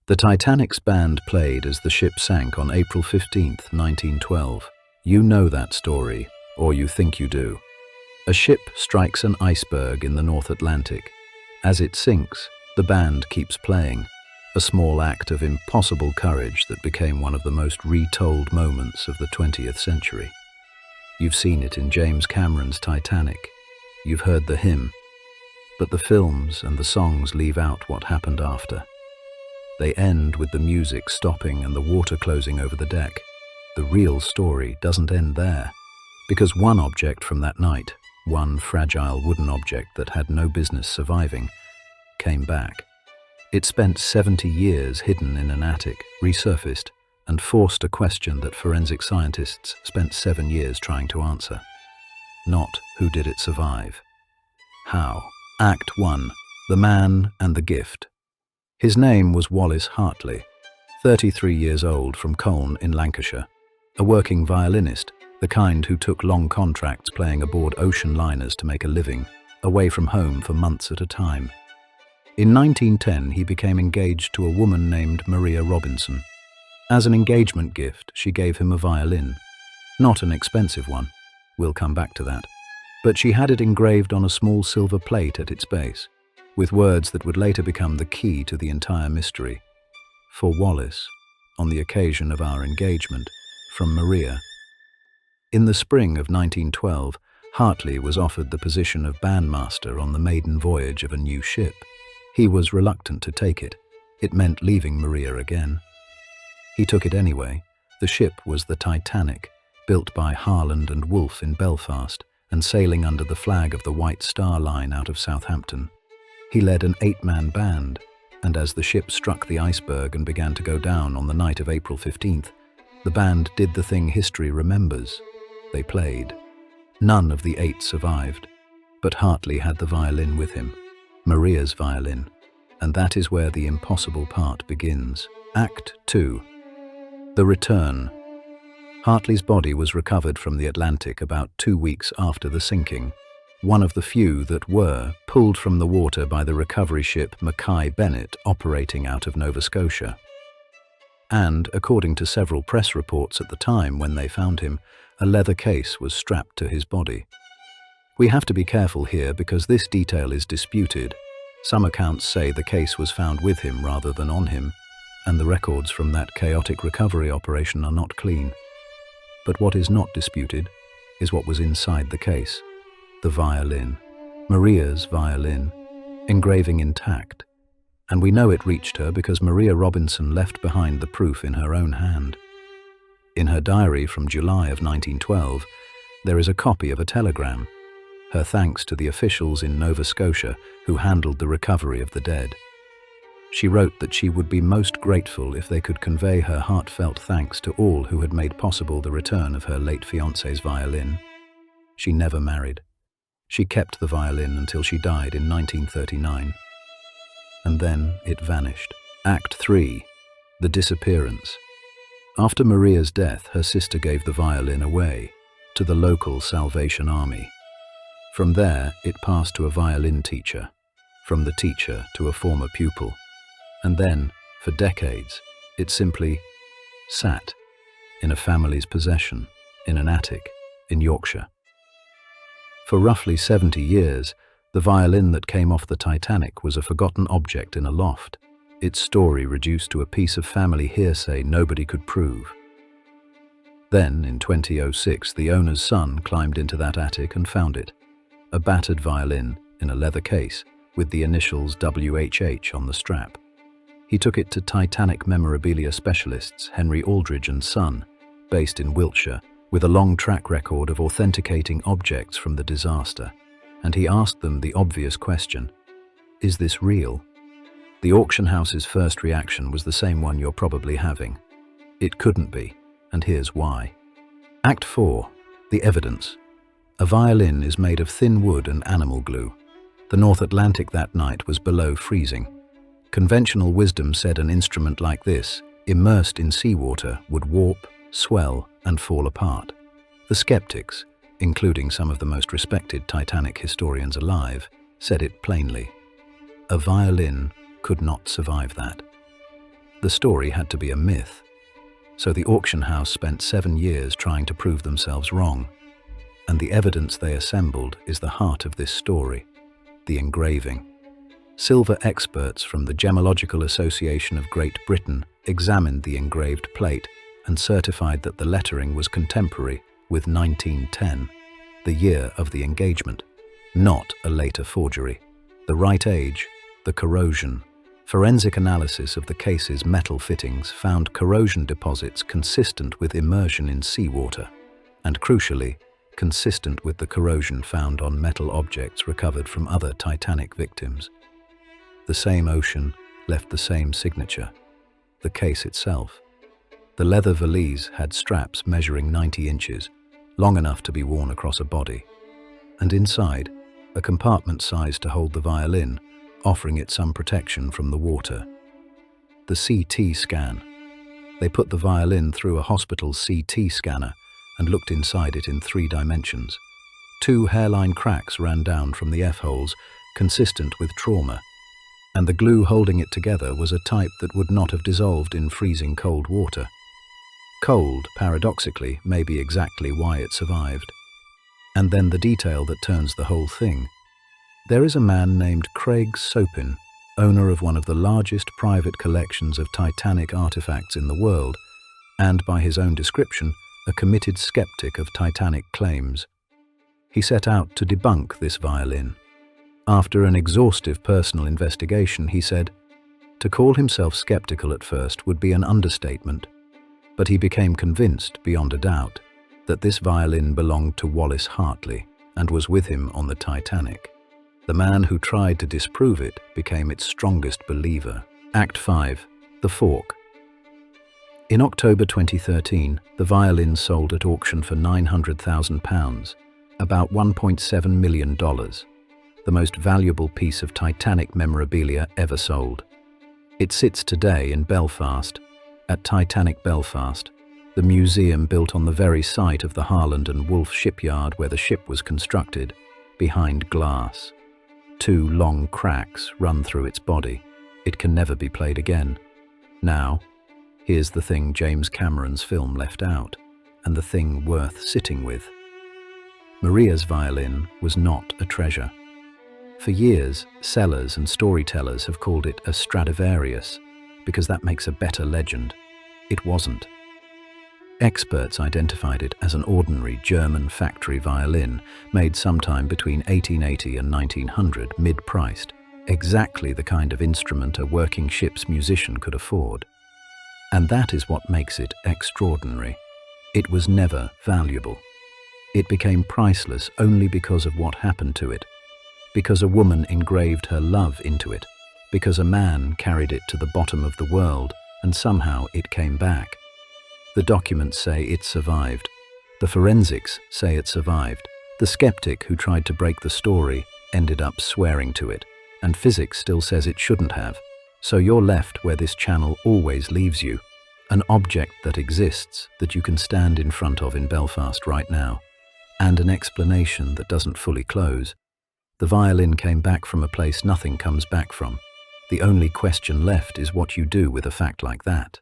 The Titanic's band played as the ship sank on April 15, 1912. You know that story, or you think you do. A ship strikes an iceberg in the North Atlantic. As it sinks, the band keeps playing, a small act of impossible courage that became one of the most retold moments of the 20th century. You've seen it in James Cameron's Titanic. You've heard the hymn. But the films and the songs leave out what happened after. They end with the music stopping and the water closing over the deck. The real story doesn't end there, because one object from that night, one fragile wooden object that had no business surviving, came back. It spent 70 years hidden in an attic, resurfaced, and forced a question that forensic scientists spent 7 years trying to answer. Not who did it survive. How? Act 1. The Man and the Gift. His name was Wallace Hartley, 33 years old, from Colne in Lancashire, a working violinist, the kind who took long contracts playing aboard ocean liners to make a living, away from home for months at a time. In 1910, he became engaged to a woman named Maria Robinson. As an engagement gift, she gave him a violin. Not an expensive one, we'll come back to that, but she had it engraved on a small silver plate at its base, with words that would later become the key to the entire mystery. For Wallace, on the occasion of our engagement, from Maria. In the spring of 1912, Hartley was offered the position of bandmaster on the maiden voyage of a new ship. He was reluctant to take it. It meant leaving Maria again. He took it anyway. The ship was the Titanic, built by Harland and Wolff in Belfast and sailing under the flag of the White Star Line out of Southampton. He led an 8-man band, and as the ship struck the iceberg and began to go down on the night of April 15th, the band did the thing history remembers. They played. None of the 8 survived, but Hartley had the violin with him, Maria's violin, and that is where the impossible part begins. Act 2. The Return. Hartley's body was recovered from the Atlantic about 2 weeks after the sinking, one of the few that were pulled from the water by the recovery ship Mackay Bennett operating out of Nova Scotia. And, according to several press reports at the time when they found him, a leather case was strapped to his body. We have to be careful here because this detail is disputed. Some accounts say the case was found with him rather than on him, and the records from that chaotic recovery operation are not clean. But what is not disputed is what was inside the case. The violin, Maria's violin, engraving intact. And we know it reached her because Maria Robinson left behind the proof in her own hand. In her diary from July of 1912, there is a copy of a telegram, her thanks to the officials in Nova Scotia who handled the recovery of the dead. She wrote that she would be most grateful if they could convey her heartfelt thanks to all who had made possible the return of her late fiancé's violin. She never married. She kept the violin until she died in 1939. And then it vanished. Act 3. The Disappearance. After Maria's death, her sister gave the violin away to the local Salvation Army. From there, it passed to a violin teacher, from the teacher to a former pupil. And then, for decades, it simply sat in a family's possession, in an attic in Yorkshire. For roughly 70 years, the violin that came off the Titanic was a forgotten object in a loft, its story reduced to a piece of family hearsay nobody could prove. Then, in 2006, the owner's son climbed into that attic and found it, a battered violin in a leather case with the initials WHH on the strap. He took it to Titanic memorabilia specialists Henry Aldridge and Son, based in Wiltshire, with a long track record of authenticating objects from the disaster, and he asked them the obvious question, is this real? The auction house's first reaction was the same one you're probably having. It couldn't be, and here's why. Act 4. The Evidence. A violin is made of thin wood and animal glue. The North Atlantic that night was below freezing. Conventional wisdom said an instrument like this, immersed in seawater, would warp, swell, and fall apart. The skeptics, including some of the most respected Titanic historians alive, said it plainly. A violin could not survive that. The story had to be a myth. So the auction house spent 7 years trying to prove themselves wrong. And the evidence they assembled is the heart of this story, the engraving. Silver experts from the Gemological Association of Great Britain examined the engraved plate and certified that the lettering was contemporary with 1910, the year of the engagement, not a later forgery. The right age, the corrosion. Forensic analysis of the case's metal fittings found corrosion deposits consistent with immersion in seawater, and crucially, consistent with the corrosion found on metal objects recovered from other Titanic victims. The same ocean left the same signature, the case itself. The leather valise had straps measuring 90 inches, long enough to be worn across a body, and inside, a compartment sized to hold the violin, offering it some protection from the water. The CT scan. They put the violin through a hospital's CT scanner and looked inside it in 3 dimensions. 2 hairline cracks ran down from the F-holes, consistent with trauma, and the glue holding it together was a type that would not have dissolved in freezing cold water. Cold, paradoxically, may be exactly why it survived. And then the detail that turns the whole thing. There is a man named Craig Sopin, owner of one of the largest private collections of Titanic artifacts in the world, and by his own description, a committed skeptic of Titanic claims. He set out to debunk this violin. After an exhaustive personal investigation, he said, to call himself skeptical at first would be an understatement, but he became convinced, beyond a doubt, that this violin belonged to Wallace Hartley and was with him on the Titanic. The man who tried to disprove it became its strongest believer. Act 5. The Fork. In October 2013, the violin sold at auction for £900,000, about $1.7 million, the most valuable piece of Titanic memorabilia ever sold. It sits today in Belfast, at Titanic Belfast, the museum built on the very site of the Harland and Wolff shipyard where the ship was constructed, behind glass. 2 long cracks run through its body. It can never be played again. Now, here's the thing James Cameron's film left out, and the thing worth sitting with. Maria's violin was not a treasure. For years, sellers and storytellers have called it a Stradivarius, because that makes a better legend. It wasn't. Experts identified it as an ordinary German factory violin made sometime between 1880 and 1900, mid-priced, exactly the kind of instrument a working ship's musician could afford. And that is what makes it extraordinary. It was never valuable. It became priceless only because of what happened to it, because a woman engraved her love into it, because a man carried it to the bottom of the world and somehow it came back. The documents say it survived. The forensics say it survived. The skeptic who tried to break the story ended up swearing to it, and physics still says it shouldn't have. So you're left where this channel always leaves you, an object that exists that you can stand in front of in Belfast right now, and an explanation that doesn't fully close. The violin came back from a place nothing comes back from. The only question left is what you do with a fact like that.